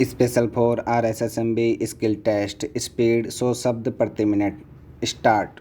Special for RSSMB skill test speed 100 शब्द प्रति minute start.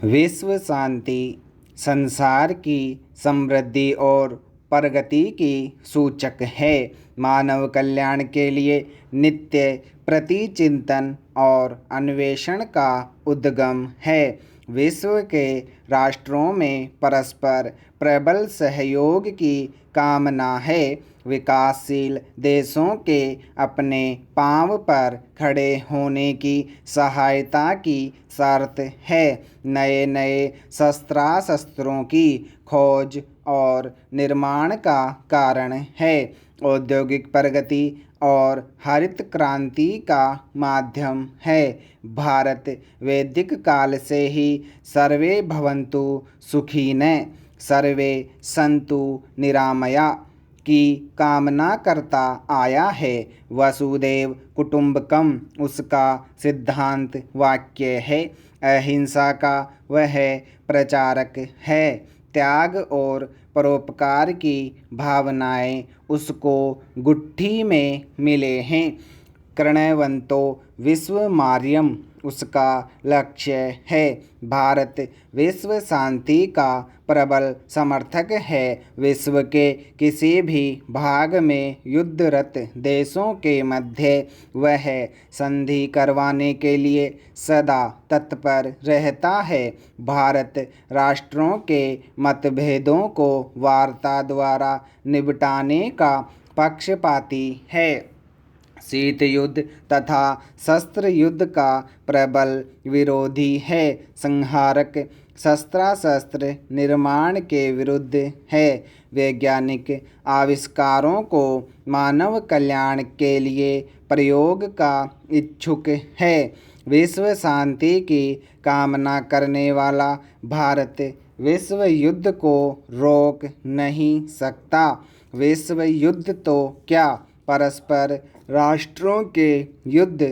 विश्व शांति संसार की समृद्धि और प्रगति की सूचक है। मानव कल्याण के लिए नित्य प्रतिचिंतन और अन्वेषण का उद्गम है। विश्व के राष्ट्रों में परस्पर प्रबल सहयोग की कामना है। विकासशील देशों के अपने पांव पर खड़े होने की सहायता की शर्त है। नए नए शस्त्रों की खोज और निर्माण का कारण है। औद्योगिक प्रगति और हरित क्रांति का माध्यम है। भारत वैदिक काल से ही सर्वे भवन्तु सुखिनः सर्वे सन्तु निरामया की कामना करता आया है। वसुधैव कुटुम्बकम उसका सिद्धांत वाक्य है। अहिंसा का वह प्रचारक है। त्याग और परोपकार की भावनाएं उसको गुट्ठी में मिले हैं। कृण्वन्तो विश्वमार्यम उसका लक्ष्य है। भारत विश्व शांति का प्रबल समर्थक है। विश्व के किसी भी भाग में युद्धरत देशों के मध्य वह संधि करवाने के लिए सदा तत्पर रहता है। भारत राष्ट्रों के मतभेदों को वार्ता द्वारा निपटाने का पक्षपाती है। शीत युद्ध तथा शस्त्र युद्ध का प्रबल विरोधी है। संहारक शस्त्रास्त्र निर्माण के विरुद्ध है। वैज्ञानिक आविष्कारों को मानव कल्याण के लिए प्रयोग का इच्छुक है। विश्व शांति की कामना करने वाला भारत विश्व युद्ध को रोक नहीं सकता। विश्व युद्ध तो क्या, परस्पर राष्ट्रों के युद्ध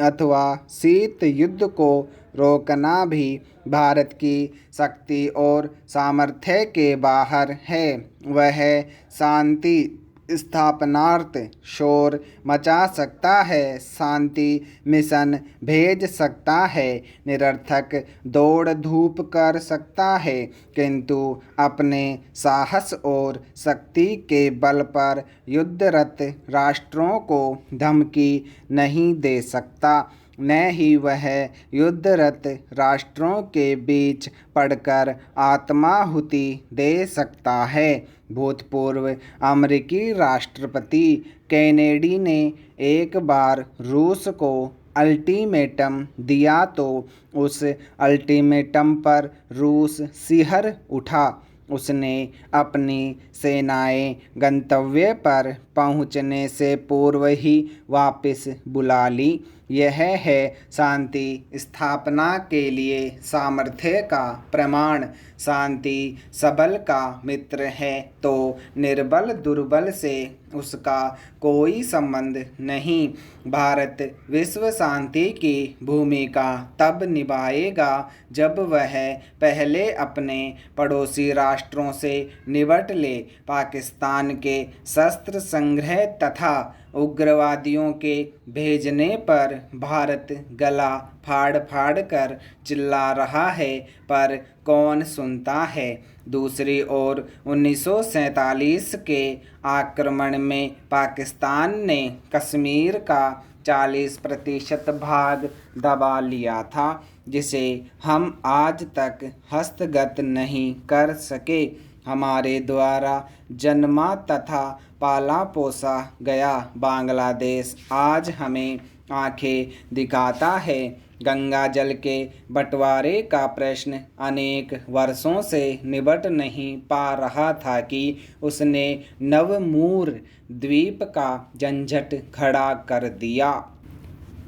अथवा शीत युद्ध को रोकना भी भारत की शक्ति और सामर्थ्य के बाहर है। वह शांति स्थापनार्थ शोर मचा सकता है, शांति मिशन भेज सकता है, निरर्थक दौड़ धूप कर सकता है, किंतु अपने साहस और शक्ति के बल पर युद्धरत राष्ट्रों को धमकी नहीं दे सकता। न ही वह युद्धरत राष्ट्रों के बीच पड़कर आत्माहुति दे सकता है। भूतपूर्व अमेरिकी राष्ट्रपति केनेडी ने एक बार रूस को अल्टीमेटम दिया तो उस अल्टीमेटम पर रूस सिहर उठा। उसने अपनी सेनाएं गंतव्य पर पहुंचने से पूर्व ही वापस बुला ली। यह है शांति स्थापना के लिए सामर्थ्य का प्रमाण। शांति सबल का मित्र है तो निर्बल दुर्बल से उसका कोई संबंध नहीं। भारत विश्व शांति की भूमिका तब निभाएगा जब वह पहले अपने पड़ोसी राष्ट्रों से निपट ले। पाकिस्तान के शस्त्र संग्रह तथा उग्रवादियों के भेजने पर भारत गला फाड़ फाड़ कर चिल्ला रहा है, पर कौन सुनता है। दूसरी ओर 1947 के आक्रमण में पाकिस्तान ने कश्मीर का 40% भाग दबा लिया था, जिसे हम आज तक हस्तगत नहीं कर सके। हमारे द्वारा जन्मा तथा पाला पोसा गया बांग्लादेश आज हमें आंखें दिखाता है। गंगा जल के बंटवारे का प्रश्न अनेक वर्षों से निपट नहीं पा रहा था कि उसने नवमूर द्वीप का झंझट खड़ा कर दिया।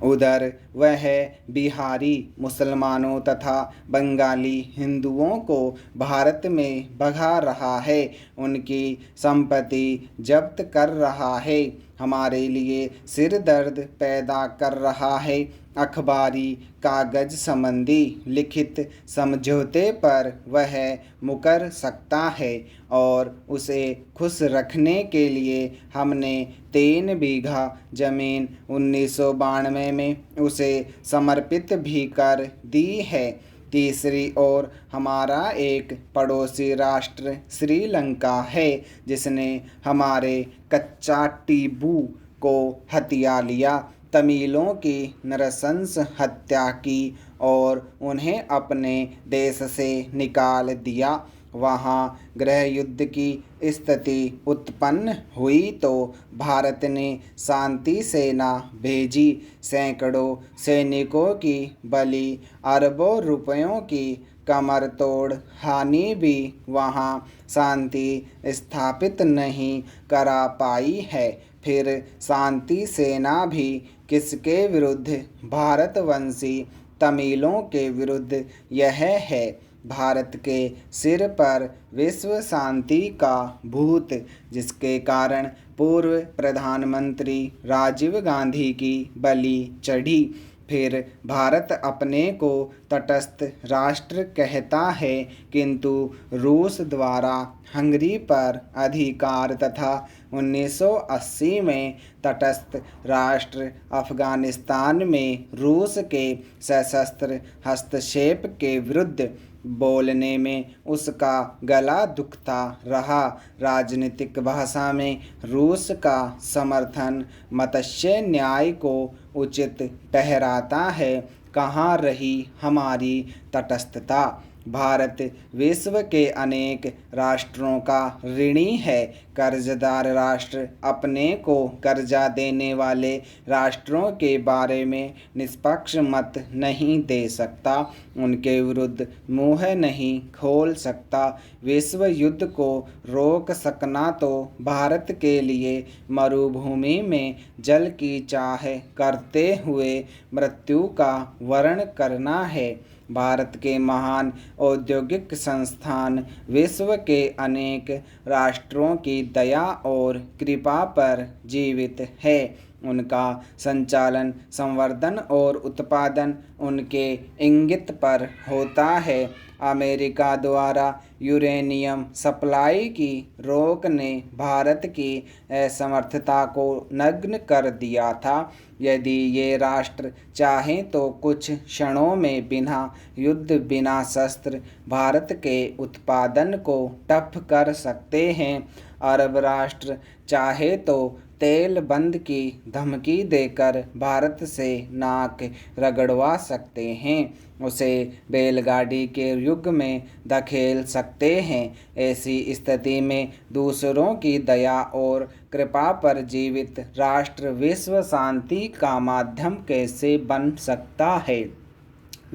उधर वह बिहारी मुसलमानों तथा बंगाली हिंदुओं को भारत में भगा रहा है, उनकी संपत्ति जब्त कर रहा है, हमारे लिए सिर दर्द पैदा कर रहा है। अखबारी कागज संबंधी लिखित समझौते पर वह मुकर सकता है और उसे खुश रखने के लिए हमने 3 बीघा ज़मीन 1992 में उसे समर्पित भी कर दी है। तीसरी ओर हमारा एक पड़ोसी राष्ट्र श्रीलंका है जिसने हमारे कच्चा टीबू को हथिया लिया, तमिलों की नृशंस हत्या की और उन्हें अपने देश से निकाल दिया। वहाँ गृह युद्ध की स्थिति उत्पन्न हुई तो भारत ने शांति सेना भेजी, सैकड़ों सैनिकों की बलि, अरबों रुपयों की कमर तोड़ हानि भी वहाँ शांति स्थापित नहीं करा पाई है। फिर शांति सेना भी किसके विरुद्ध? भारतवंशी तमिलों के विरुद्ध। यह है भारत के सिर पर विश्व शांति का भूत, जिसके कारण पूर्व प्रधानमंत्री राजीव गांधी की बलि चढ़ी। फिर भारत अपने को तटस्थ राष्ट्र कहता है, किंतु रूस द्वारा हंगरी पर अधिकार तथा 1980 में तटस्थ राष्ट्र अफगानिस्तान में रूस के सशस्त्र हस्तक्षेप के विरुद्ध बोलने में उसका गला दुखता रहा। राजनीतिक भाषा में रूस का समर्थन मत्स्य न्याय को उचित ठहराता है। कहाँ रही हमारी तटस्थता? भारत विश्व के अनेक राष्ट्रों का ऋणी है। कर्जदार राष्ट्र अपने को कर्जा देने वाले राष्ट्रों के बारे में निष्पक्ष मत नहीं दे सकता, उनके विरुद्ध मुँह नहीं खोल सकता। विश्व युद्ध को रोक सकना तो भारत के लिए मरुभूमि में जल की चाह करते हुए मृत्यु का वर्ण करना है। भारत के महान औद्योगिक संस्थान विश्व के अनेक राष्ट्रों की दया और कृपा पर जीवित है। उनका संचालन, संवर्धन और उत्पादन उनके इंगित पर होता है। अमेरिका द्वारा यूरेनियम सप्लाई की रोक ने भारत की असमर्थता को नग्न कर दिया था। यदि ये राष्ट्र चाहें तो कुछ क्षणों में बिना युद्ध, बिना शस्त्र भारत के उत्पादन को ठप कर सकते हैं। अरब राष्ट्र चाहे तो तेल बंद की धमकी देकर भारत से नाक रगड़वा सकते हैं, उसे बैलगाड़ी के युग में धकेल सकते हैं। ऐसी स्थिति में दूसरों की दया और कृपा पर जीवित राष्ट्र विश्व शांति का माध्यम कैसे बन सकता है?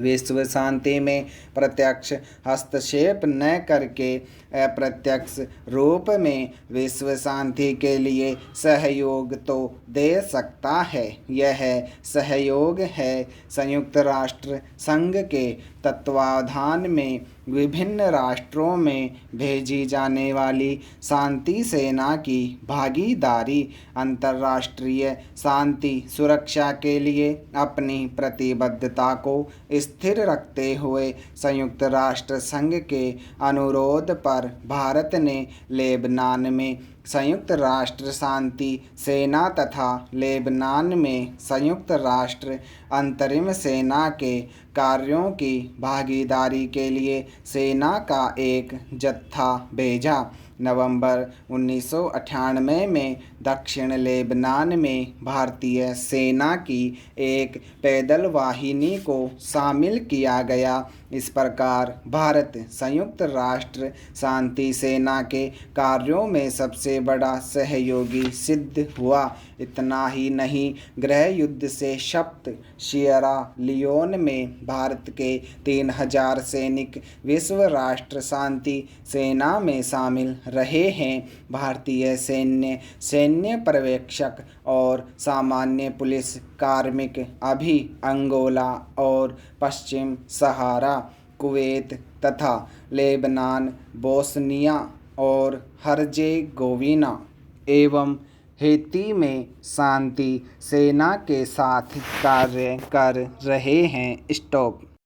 विश्व शांति में प्रत्यक्ष हस्तक्षेप न करके अप्रत्यक्ष रूप में विश्व शांति के लिए सहयोग तो दे सकता है। यह सहयोग है संयुक्त राष्ट्र संघ के तत्वावधान में विभिन्न राष्ट्रों में भेजी जाने वाली शांति सेना की भागीदारी। अंतर्राष्ट्रीय शांति सुरक्षा के लिए अपनी प्रतिबद्धता को स्थिर रखते हुए संयुक्त राष्ट्र संघ के अनुरोध पर भारत ने लेबनान में संयुक्त राष्ट्र शांति सेना तथा लेबनान में संयुक्त राष्ट्र अंतरिम सेना के कार्यों की भागीदारी के लिए सेना का एक जत्था भेजा। नवंबर 1998 में दक्षिण लेबनान में भारतीय सेना की एक पैदल वाहिनी को शामिल किया गया। इस प्रकार भारत संयुक्त राष्ट्र शांति सेना के कार्यों में सबसे बड़ा सहयोगी सिद्ध हुआ। इतना ही नहीं, गृह युद्ध से शप्त सियरा लियोन में भारत के 3000 सैनिक विश्व राष्ट्र शांति सेना में शामिल रहे हैं। भारतीय सैन्य पर्यवेक्षक और सामान्य पुलिस कार्मिक अभी अंगोला और पश्चिम सहारा, कुवैत तथा लेबनान, बोस्निया और हर्जेगोविना एवं हेती में शांति सेना के साथ कार्य कर रहे हैं। स्टॉप।